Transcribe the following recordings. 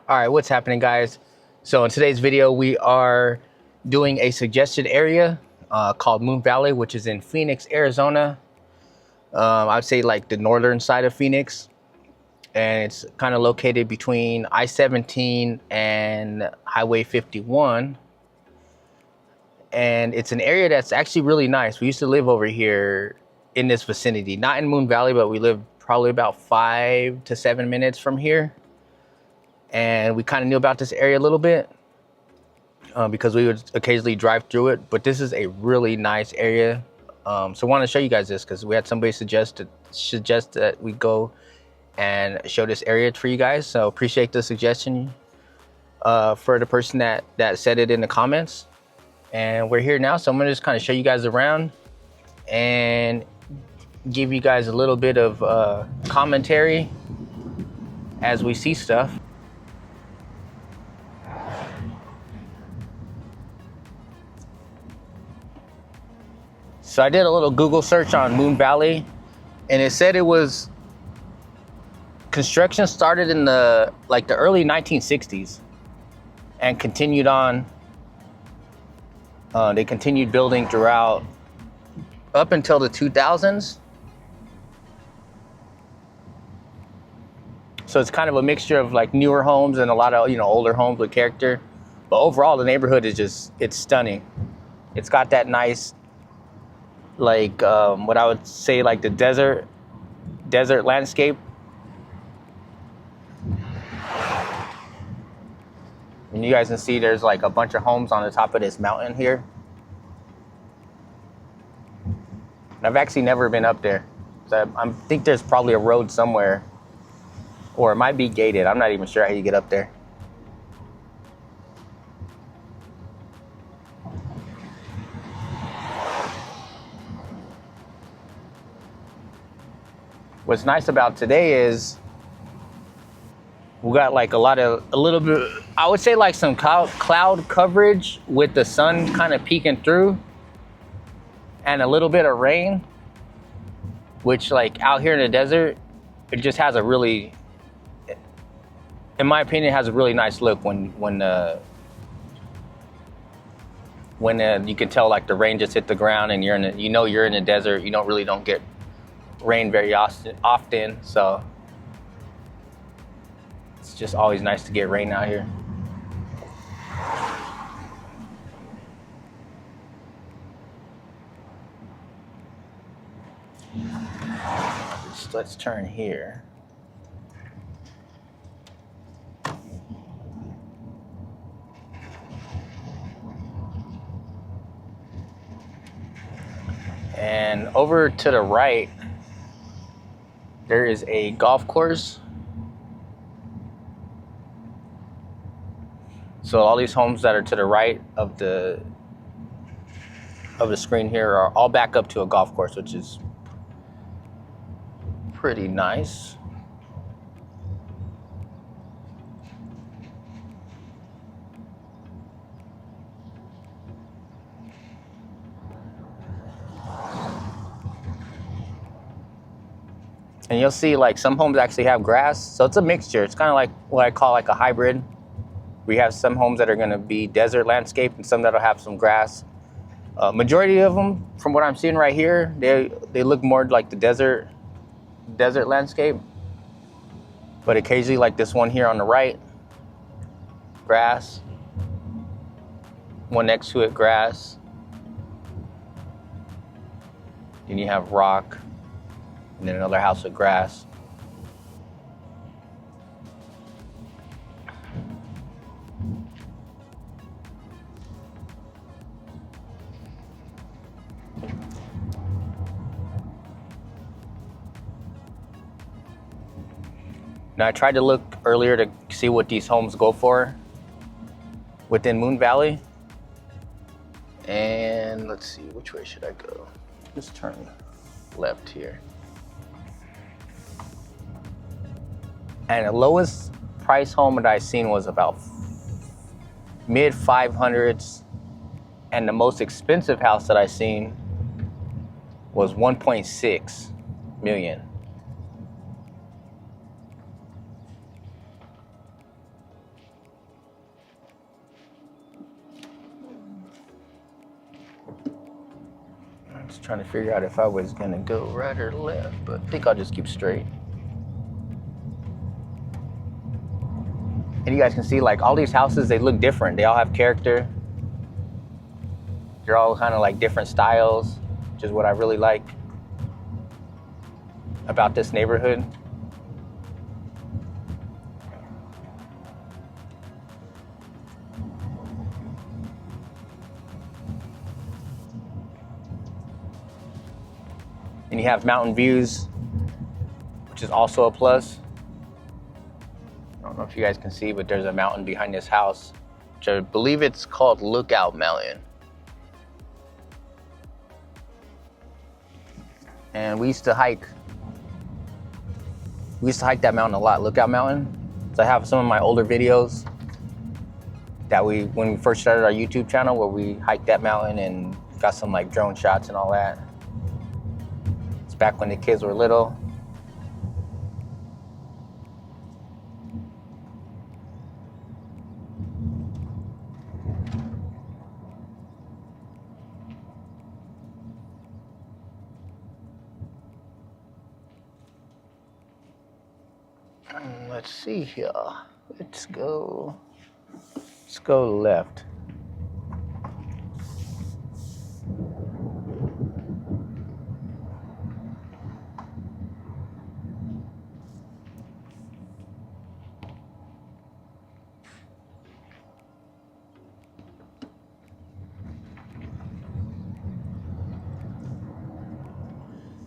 All right, what's happening, guys? So in today's video, we are doing a suggested area called Moon Valley, which is in Phoenix, Arizona. I'd say like the northern side of Phoenix. And it's kind of located between I-17 and Highway 51. And it's an area that's actually really nice. We used to live over here in this vicinity, not in Moon Valley, but we live probably about 5 to 7 minutes from here. And we kind of knew about this area a little bit because we would occasionally drive through it. But this is a really nice area. So I want to show you guys this because we had somebody suggest that we go and show this area for you guys. So appreciate the suggestion for the person that said it in the comments. And we're here now, so I'm gonna just kind of show you guys around and give you guys a little bit of commentary as we see stuff. So I did a little Google search on Moon Valley, and it said it was construction started in the early 1960s and continued on. They continued building throughout up until the 2000s. So it's kind of a mixture of like newer homes and a lot of older homes with character. But overall, the neighborhood is it's stunning. It's got that nice what I would say like the desert landscape. And you guys can see there's like a bunch of homes on the top of this mountain here. And I've actually never been up there. So I think there's probably a road somewhere, or it might be gated. I'm not even sure how you get up there. What's nice about today is we got like a little bit, I would say like some cloud coverage with the sun kind of peeking through and a little bit of rain, which like out here in the desert, it just has a really, in my opinion, it has a really nice look when you can tell like the rain just hit the ground and you're in the desert. You don't get rain very often, so it's just always nice to get rain out here. Let's turn here. And over to the right, there is a golf course. So all these homes that are to the right of the screen here are all back up to a golf course, which is pretty nice. And you'll see like some homes actually have grass. So it's a mixture. It's kind of like what I call like a hybrid. We have some homes that are going to be desert landscape and some that'll have some grass. Majority of them, from what I'm seeing right here, they look more like the desert landscape. But occasionally, like this one here on the right, grass. One next to it, grass. Then you have rock, and then another house with grass. Now I tried to look earlier to see what these homes go for within Moon Valley. And let's see, which way should I go? Just turn left here. And the lowest price home that I seen was about mid 500s. And the most expensive house that I seen was 1.6 million. Just trying to figure out if I was gonna go right or left, but I think I'll just keep straight. And you guys can see, like, all these houses, they look different. They all have character. They're all kind of like different styles, which is what I really like about this neighborhood. And you have mountain views, which is also a plus. I don't know if you guys can see, but there's a mountain behind this house, which I believe it's called Lookout Mountain. And we used to hike that mountain a lot, Lookout Mountain. So I have some of my older videos that when we first started our YouTube channel, where we hiked that mountain and got some like drone shots and all that. It's back when the kids were little. Let's see here. Let's go left.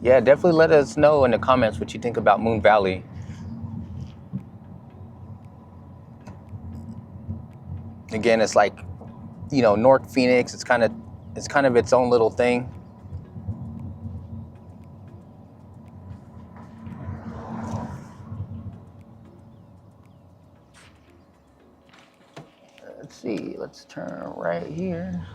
Yeah, definitely let us know in the comments what you think about Moon Valley. Again, it's like, you know, North Phoenix. It's kind of its own little thing. Let's see. Let's turn right here.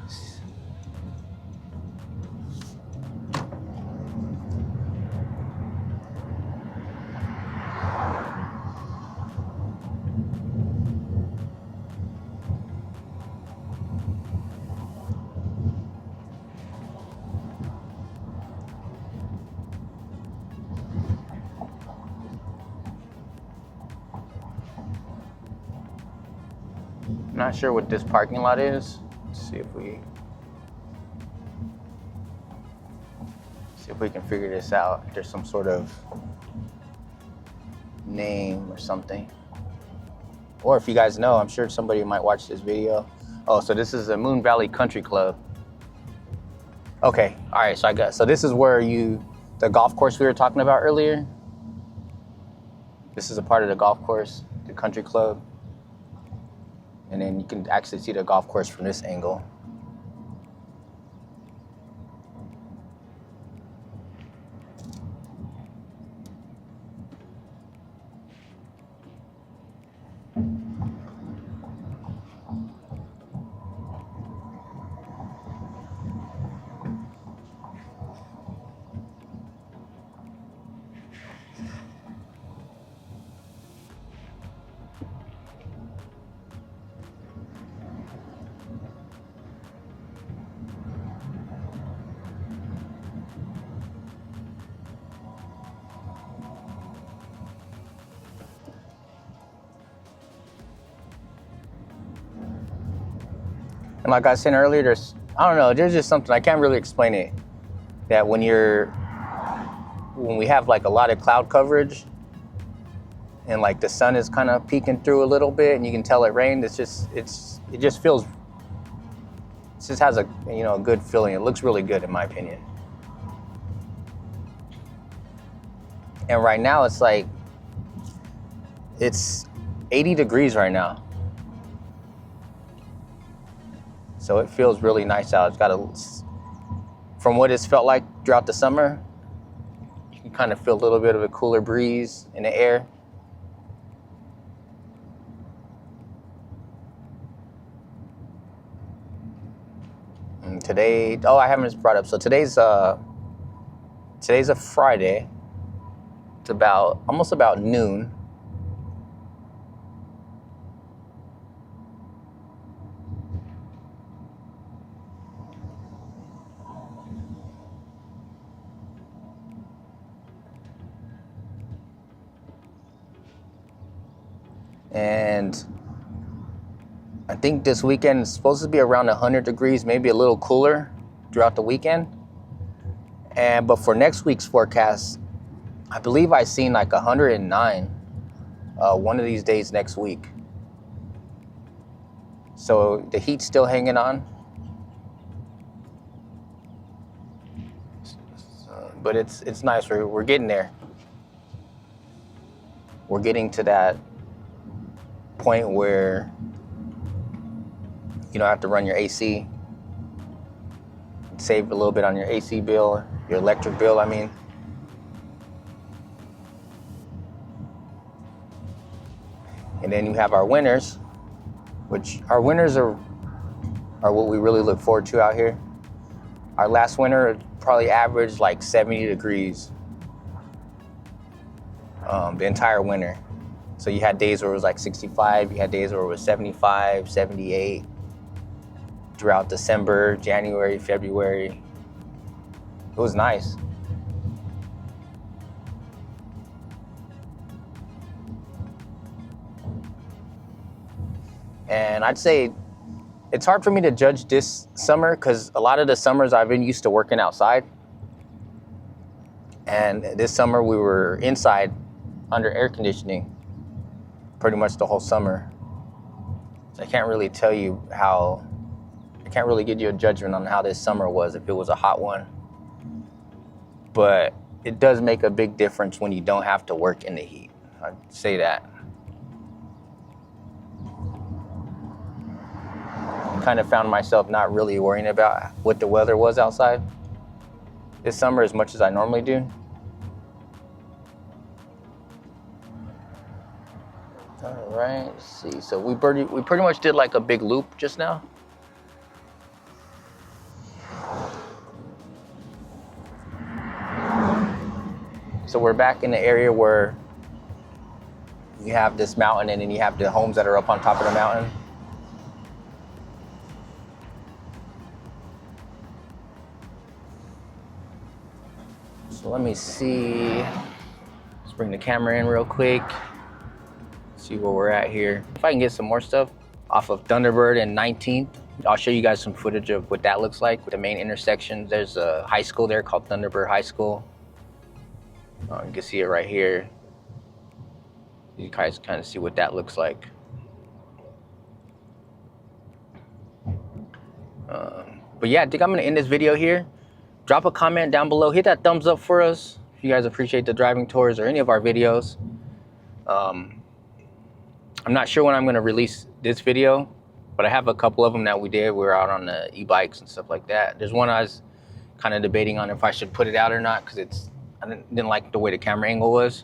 Not sure what this parking lot is. Let's see if we can figure this out. If there's some sort of name or something. Or if you guys know, I'm sure somebody might watch this video. Oh, so this is the Moon Valley Country Club. Okay, all right, so this is where the golf course we were talking about earlier. This is a part of the golf course, the country club. And then you can actually see the golf course from this angle. And like I said earlier, there's just something, I can't really explain it, that when we have like a lot of cloud coverage and like the sun is kind of peeking through a little bit and you can tell it rained, it just has a good feeling. It looks really good in my opinion. And right now it's 80 degrees right now. So it feels really nice out. From what it's felt like throughout the summer, you can kind of feel a little bit of a cooler breeze in the air. And today, I haven't brought up. So today's a Friday. It's almost about noon. And I think this weekend is supposed to be around 100 degrees, maybe a little cooler throughout the weekend. But for next week's forecast, I believe I seen like 109 one of these days next week. So the heat's still hanging on. But it's nice. We're getting there. We're getting to that point where you don't have to run your AC. Save a little bit on your AC bill, your electric bill, I mean. And then you have our winters, which our winters are what we really look forward to out here. Our last winter probably averaged like 70 degrees the entire winter. So you had days where it was like 65, you had days where it was 75, 78. Throughout December, January, February. It was nice. And I'd say it's hard for me to judge this summer because a lot of the summers I've been used to working outside. And this summer we were inside under air conditioning pretty much the whole summer. So I can't really tell you I can't really give you a judgment on how this summer was, if it was a hot one. But it does make a big difference when you don't have to work in the heat. I'd say that. I kind of found myself not really worrying about what the weather was outside this summer as much as I normally do. All right, let's see. So we pretty much did like a big loop just now. So we're back in the area where you have this mountain and then you have the homes that are up on top of the mountain. So let me see. Let's bring the camera in real quick. See where we're at here. If I can get some more stuff off of Thunderbird and 19th, I'll show you guys some footage of what that looks like with the main intersection. There's a high school there called Thunderbird High School. You can see it right here. You guys kind of see what that looks like. But yeah, I think I'm gonna end this video here. Drop a comment down below. Hit that thumbs up for us if you guys appreciate the driving tours or any of our videos. I'm not sure when I'm gonna release this video, but I have a couple of them that we did. We were out on the e-bikes and stuff like that. There's one I was kind of debating on if I should put it out or not because I didn't like the way the camera angle was.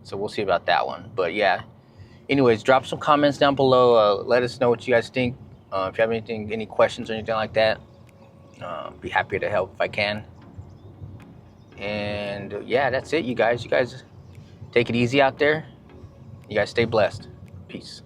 So we'll see about that one. But yeah, anyways, drop some comments down below. Let us know what you guys think. If you have any questions or anything like that, be happy to help if I can. And yeah, that's it, you guys. You guys take it easy out there. You guys stay blessed. Peace.